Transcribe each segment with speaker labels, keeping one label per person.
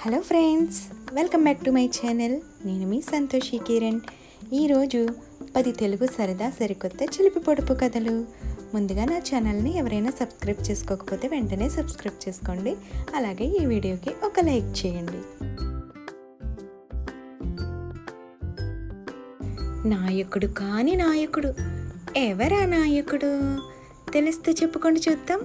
Speaker 1: Hello friends, welcome back to my channel. నేను మీ సంతోషి కిరణ్. ఈరోజు 10 తెలుగు సరదా సరికొత్త చిలిపి పొడుపు కథలు. ముందుగా నా ఛానల్ని ఎవరైనా సబ్స్క్రైబ్ చేసుకోకపోతే వెంటనే సబ్స్క్రైబ్ చేసుకోండి. అలాగే ఈ వీడియోకి ఒక లైక్ చేయండి. నాయకుడు కాని నాయకుడు, ఎవరా నాయకుడు? తెలిస్తే చెప్పుకొని చూద్దాం.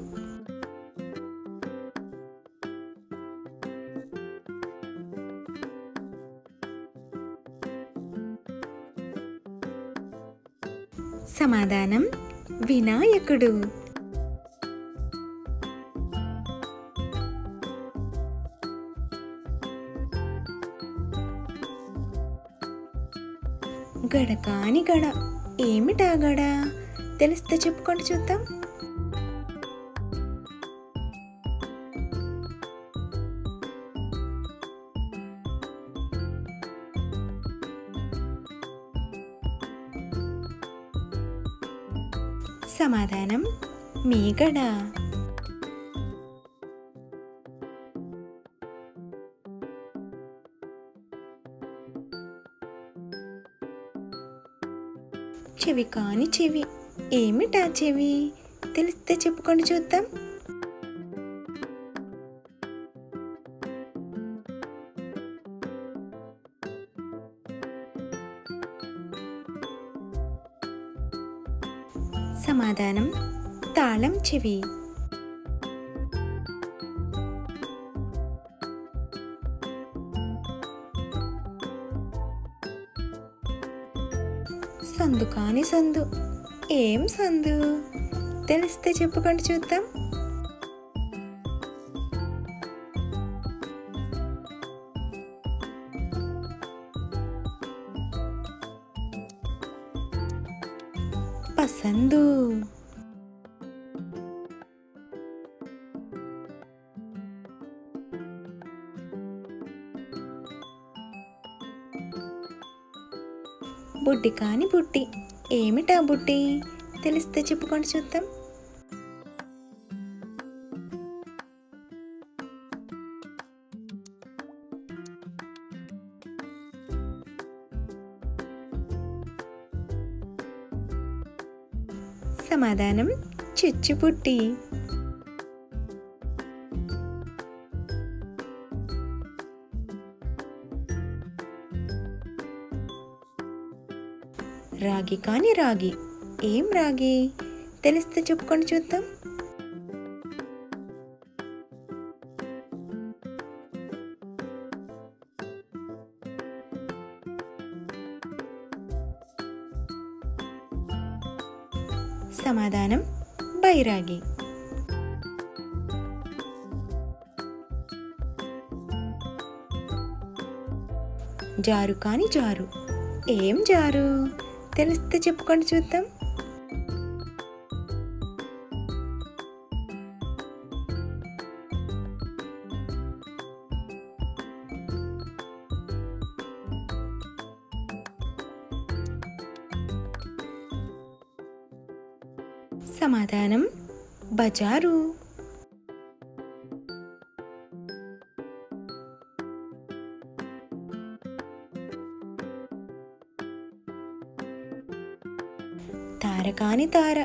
Speaker 1: సమాధానం వినాయకుడు. గడకాని గడ, ఏమిటా గడ? తెలిస్తే చెప్పుకొని చూద్దాం. సమాధానం మీగడ. చెవి కాని చెవి, ఏమిటా చెవి? తెలిస్తే చెప్పుకొని చూద్దాం. సమాధానం తాళం చెవి. సందు కాని సందు, ఏం సందు? తెలిస్తే చెప్పుకొని చూద్దాం. పసందు. బుడ్డి కాని బుట్టి, ఏమిటా బుట్టి? తెలిస్తే చెప్పుకొని చూద్దాం. సమాధానం చిచ్చుబుట్టి. రాగి కాని రాగి, ఏం రాగి? తెలిస్తే చెప్పుకొని చూద్దాం. సమాధానం బైరాగి. జారు కాని జారు, ఏం జారు? తెలిస్తే చెప్పుకొని చూద్దాం. సమాధానం బజారు. తార కాని తార,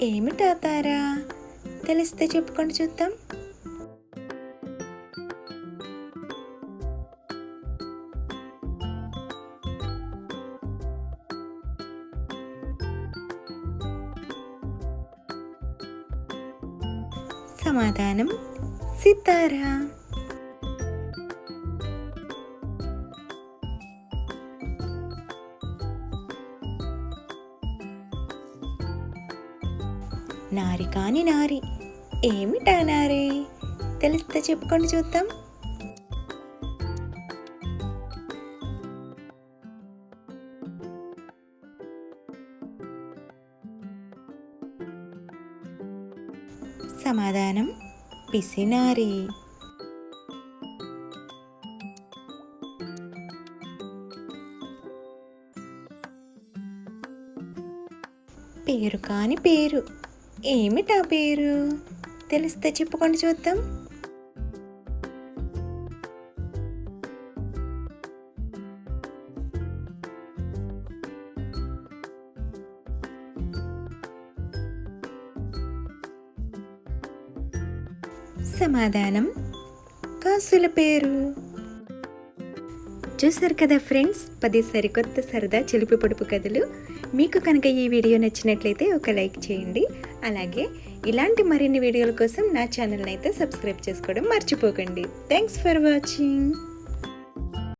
Speaker 1: ఏమిటా తార? తెలిస్తే చెప్పుకొని చూద్దాం. సమాధానం సితార. నారి కాని నారి, ఏమిటా నారి? తెలిస్తే చెప్పుకొని చూద్దాం. సమాధానం పిసినారి. పేరు కాని పేరు, ఏమిటా పేరు? తెలిస్తే చెప్పుకొని చూద్దాం. సమాధానం కాసుల పేరు. చూసారు కదా ఫ్రెండ్స్, 10 సరికొత్త సరదా చిలిపి పొడుపు కథలు. మీకు కనుక ఈ వీడియో నచ్చినట్లయితే ఒక లైక్ చేయండి. అలాగే ఇలాంటి మరిన్ని వీడియోల కోసం నా ఛానల్ని అయితే సబ్స్క్రైబ్ చేసుకోవడం మర్చిపోకండి. Thanks for watching.